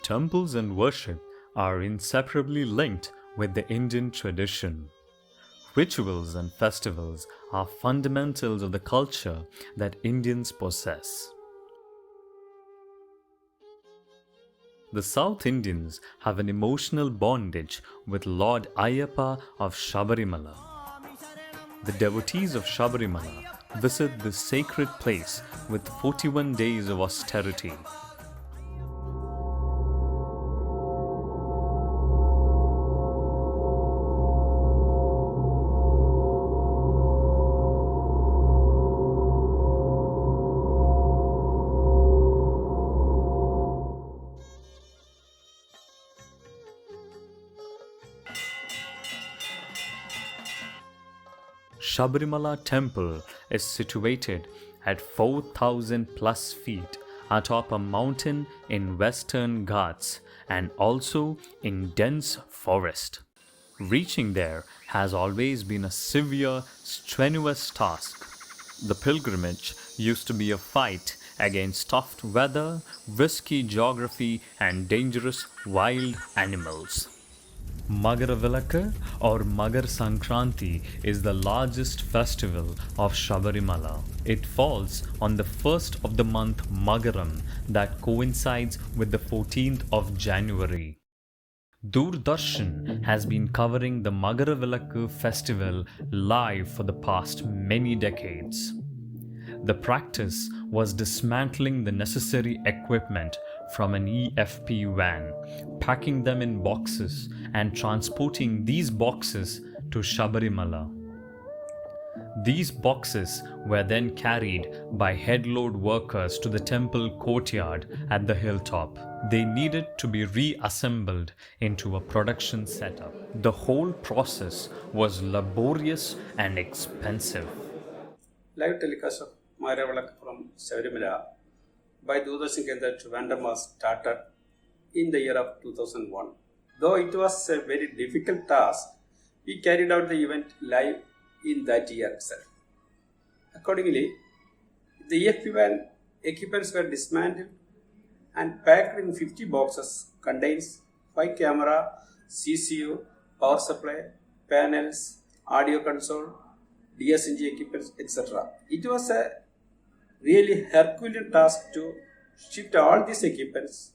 Temples and worship are inseparably linked with the Indian tradition. Rituals and festivals are fundamentals of the culture that Indians possess. The South Indians have an emotional bondage with Lord Ayyappa of Sabarimala. The devotees of Sabarimala visit this sacred place with 41 days of austerity. Sabarimala temple is situated at 4,000 plus feet atop a mountain in Western Ghats and also in dense forest. Reaching there has always been a severe, strenuous task. The pilgrimage used to be a fight against tough weather, risky geography, and dangerous wild animals. Makaravilakku or Makar Sankranti is the largest festival of Sabarimala. It falls on the first of the month Magaram that coincides with the 14th of January. Doordarshan has been covering the Makaravilakku festival live for the past many decades. The practice was dismantling the necessary equipment from an EFP van, packing them in boxes and transporting these boxes to Sabarimala. These boxes were then carried by headload workers to the temple courtyard at the hilltop. They needed to be reassembled into a production setup. The whole process was laborious and expensive. Live telecast of Makaravilakku from Sabarimala by Doordarshan Kendra Trivandrum was started in the year of 2001. Though it was a very difficult task, we carried out the event live in that year itself. Accordingly, the EFP van equipments were dismantled and packed in 50 boxes, contains 5 camera, CCU, power supply, panels, audio console, DSNG equipments, etc. It was a really Herculean task to shift all these equipments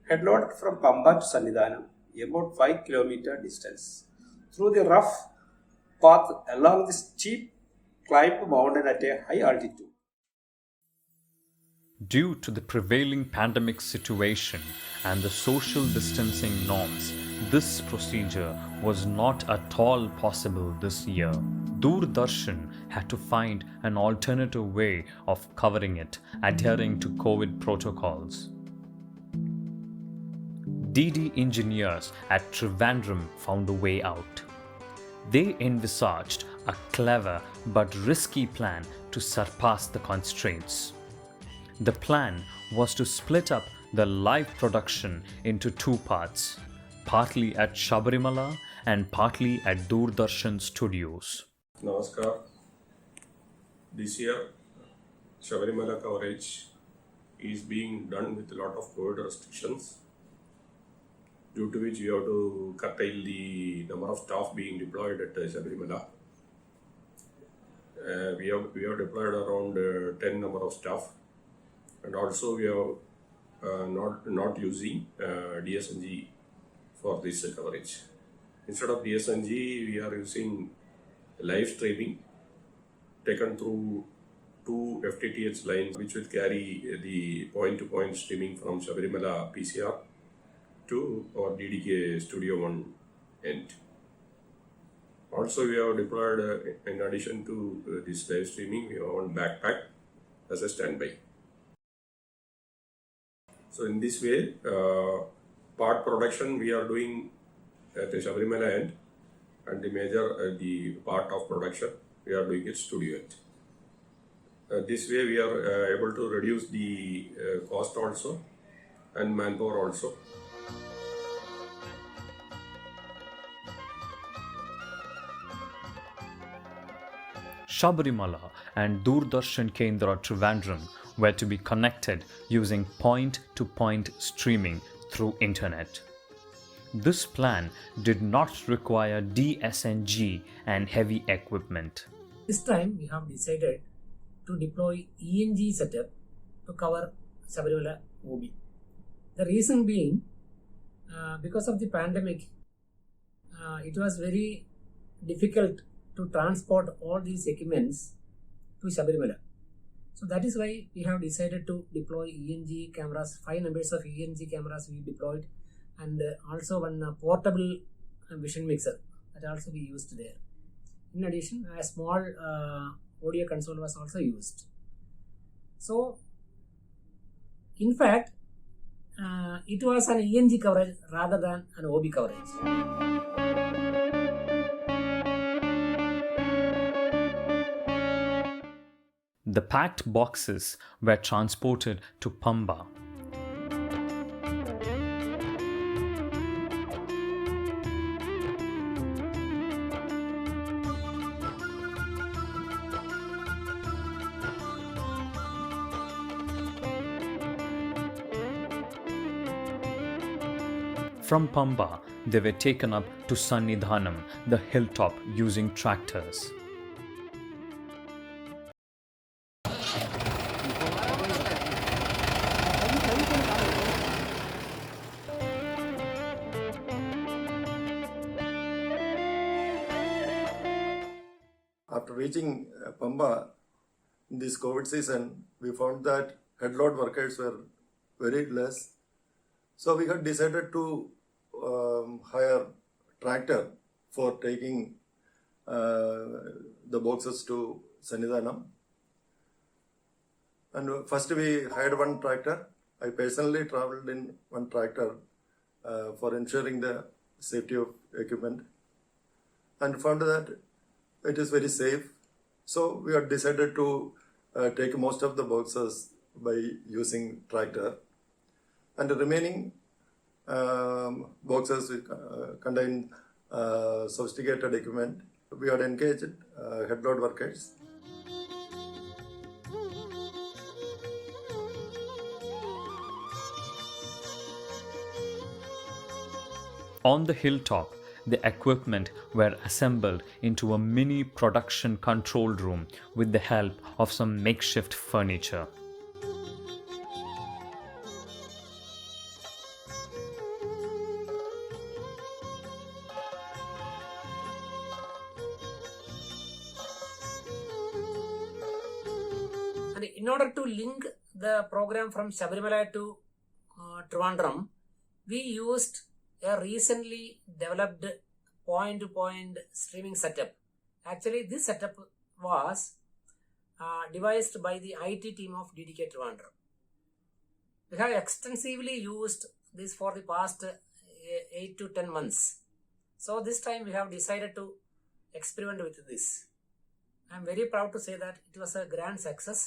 headloaded from Pamba to Sannidhanam, about 5 km distance, through the rough path along the steep climb mountain at a high altitude. Due to the prevailing pandemic situation and the social distancing norms, this procedure was not at all possible this year. Doordarshan had to find an alternative way of covering it, adhering to COVID protocols. DD engineers at Trivandrum found a way out. They envisaged a clever but risky plan to surpass the constraints. The plan was to split up the live production into 2 parts, partly at Sabarimala and partly at Doordarshan studios. Namaskar. This year, Sabarimala coverage is being done with a lot of COVID restrictions, due to which we have to curtail the number of staff being deployed at Sabarimala. We have deployed around 10 number of staff, and also we have not using DSNG for this coverage. Instead of DSNG, we are using live streaming taken through 2 FTTH lines, which will carry the point-to-point streaming from Sabarimala PCR to our DDK Studio 1 end. Also, we have deployed, in addition to this live streaming, we have one backpack as a standby. So in this way, part production we are doing at the Sabarimala end, and the major the part of production we are doing at studio end. This way we are able to reduce the cost also and manpower also. Sabarimala and Doordarshan Kendra Trivandrum were to be connected using point-to-point streaming through internet. This plan did not require DSNG and heavy equipment. This time we have decided to deploy ENG setup to cover Sabarimala OB. The reason being, because of the pandemic, it was very difficult to transport all these equipments to Sabarimala. So that is why we have decided to deploy ENG cameras. 5 numbers of ENG cameras we deployed, and also one portable vision mixer that also we used there. In addition, a small audio console was also used. So, in fact, it was an ENG coverage rather than an OB coverage. The packed boxes were transported to Pamba. From Pamba, they were taken up to Sannidhanam, the hilltop, using tractors. After reaching Pamba in this COVID season, we found that headload workers were very less. So we had decided to hire tractor for taking the boxes to Sannidhanam. And first we hired one tractor. I personally traveled in one tractor for ensuring the safety of equipment, and found that it is very safe. So we had decided to take most of the boxes by using tractor, and the remaining boxes contain sophisticated equipment. We had engaged headload workers. On the hilltop, the equipment were assembled into a mini production control room with the help of some makeshift furniture. And in order to link the program from Sabarimala to Trivandrum, we used a recently developed point-to-point streaming setup. Actually, this setup was devised by the IT team of DDK Trivandrum. We have extensively used this for the past 8 to 10 months. So this time we have decided to experiment with this. I am very proud to say that it was a grand success.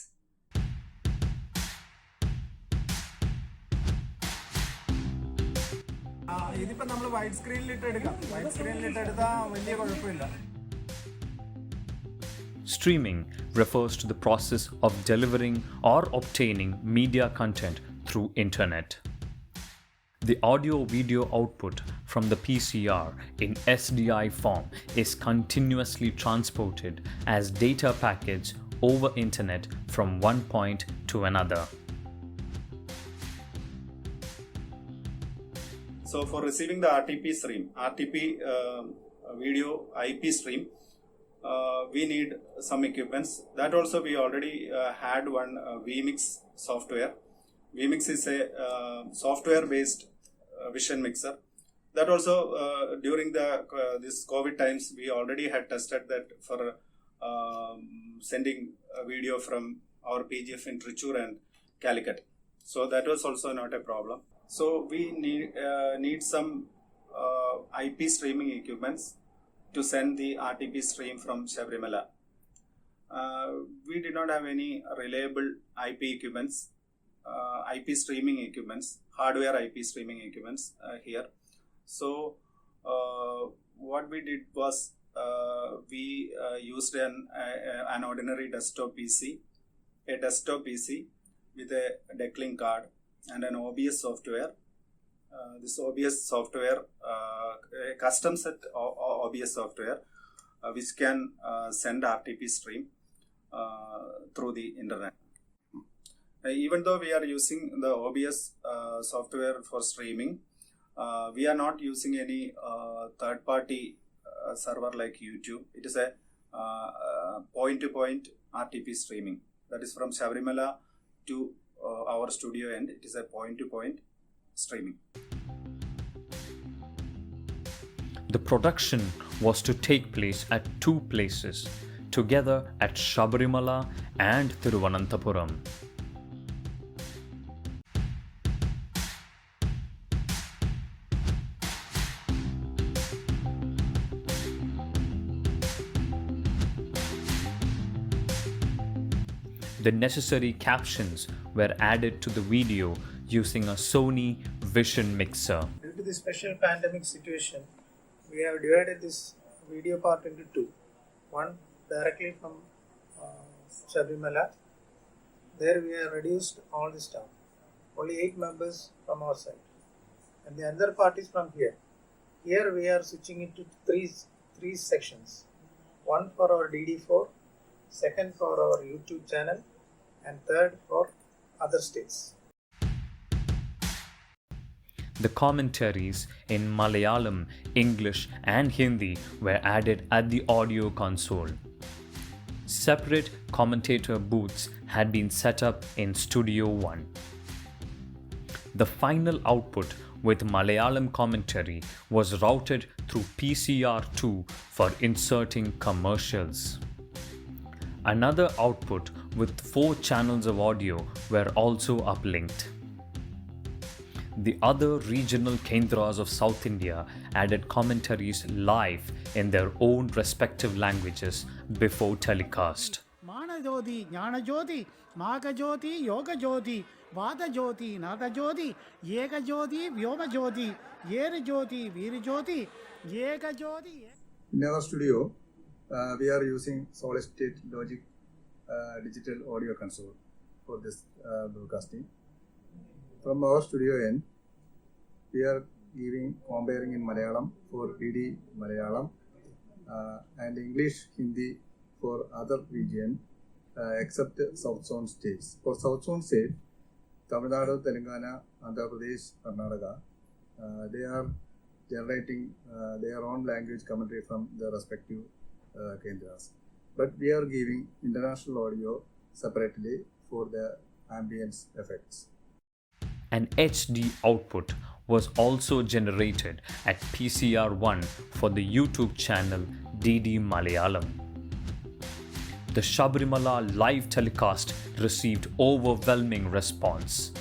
ഇതിപ്പോൾ നമ്മൾ wide സ്ക്രീനിലിട്ട് എടുക്കാം. Wide സ്ക്രീനിലിട്ട് എടുത്താൽ വലിയ കുഴപ്പമില്ല. Streaming refers to the process of delivering or obtaining media content through internet. The audio-video output from the PCR in SDI form is continuously transported as data package over internet from one point to another. So for receiving the RTP stream, RTP video IP stream, we need some equipments. That also we already had one vMix software. vMix is a software-based vision mixer. That also during the this COVID times we already had tested that for sending a video from our PGF in Trichur and Calicut. So that was also not a problem. So we need some IP streaming equipments to send the RTP stream from Sabarimala. We did not have any reliable IP equipments, IP streaming equipments, hardware IP streaming equipments here. So what we did was we used an ordinary desktop PC, a desktop PC with a decklink card and an OBS software this OBS software, a custom set OBS software, which can send RTP stream through the internet. Even though we are using the OBS software for streaming, we are not using any third-party server like YouTube. It is a point-to-point RTP streaming. That is from Sabarimala to our studio end. It is a point-to-point streaming. The production was to take place at two places, together at Sabarimala and Thiruvananthapuram. The necessary captions were added to the video using a Sony Vision mixer. Due to the special pandemic situation, we have divided this video part into two. One directly from Sabarimala. There we have reduced all the staff. Only 8 members from our side. And the other part is from here. Here we are switching into three sections. One for our DD4, second for our YouTube channel, and third for other states. The commentaries in Malayalam, English and Hindi were added at the audio console. Separate commentator booths had been set up in Studio 1. The final output with Malayalam commentary was routed through PCR2 for inserting commercials. Another output with 4 channels of audio were also uplinked. The other regional Kendras of South India added commentaries live in their own respective languages before telecast. Manajoti, Jnanajoti, Makajoti, Yogajoti, Vadajoti, Nadajoti, Yegajoti, Vyomajoti, Yerajoti, Virijoti, Yegajoti. In our studio, we are using solid state logic digital audio console for this broadcasting. From our studio end, we are comparing in Malayalam for DD Malayalam and English Hindi for other region except South Zone states. For South Zone state, Tamil Nadu, Telangana, Andhra Pradesh, Karnataka, they are generating their own language commentary from the respective Kendras. But we are giving international audio separately for the ambience effects. An HD output was also generated at PCR1 for the YouTube channel DD Malayalam. The Sabarimala live telecast received overwhelming response.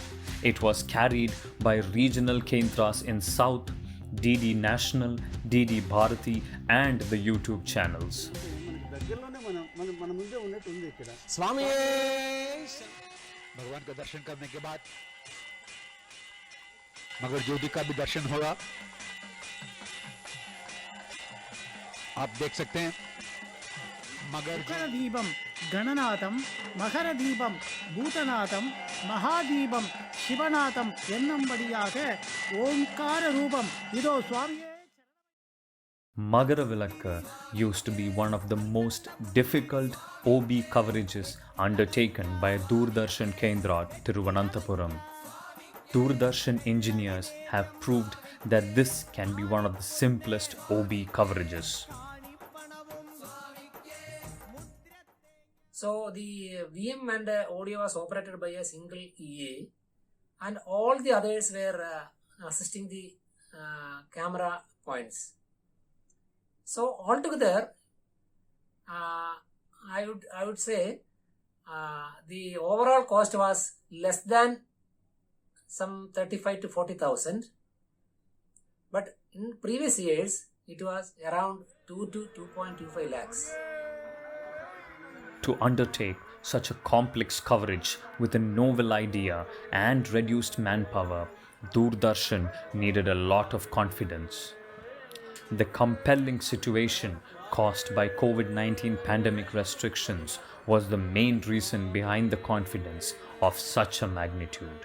It was carried by regional Kendras in South, DD National, DD Bharati and the YouTube channels. स्वामी भगवान का दर्शन करने के बाद मगर ज्योति का भी दर्शन होगा। आप देख सकते हैं मकरदीपम गणनाथम मकरदीपम भूतनाथम महादीपम शिवनाथम एन्नंबडियाग ओंकार रूपम इदो स्वामी. Makaravilakku used to be one of the most difficult OB coverages undertaken by Doordarshan Kendra, Thiruvananthapuram. Doordarshan engineers have proved that this can be one of the simplest OB coverages. So the VM and audio was operated by a single EA, and all the others were assisting the camera points. So altogether, I would say the overall cost was less than some 35 to 40,000. But in previous years, it was around 2 to 2.25 lakhs. To undertake such a complex coverage with a novel idea and reduced manpower, Doordarshan needed a lot of confidence. The compelling situation caused by COVID-19 pandemic restrictions was the main reason behind the confidence of such a magnitude.